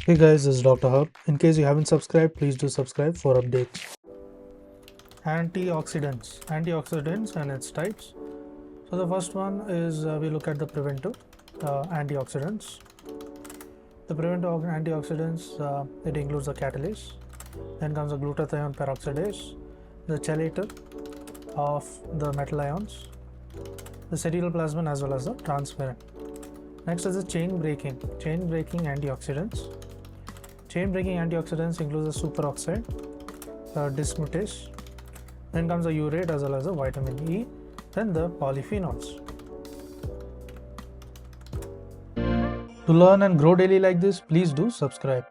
Hey guys, this is Dr. Herb. In case you haven't subscribed, please do subscribe for updates. Antioxidants and its types. So the first one is we look at the preventive antioxidants. The preventive antioxidants, it includes the catalase, then comes the glutathione peroxidase, the chelator of the metal ions, the ceruloplasmin as well as the transferrin. Next is the chain breaking antioxidants. Chain breaking antioxidants includes the superoxide, dismutase, then comes the urate as well as the vitamin E, then the polyphenols. To learn and grow daily like this, please do subscribe.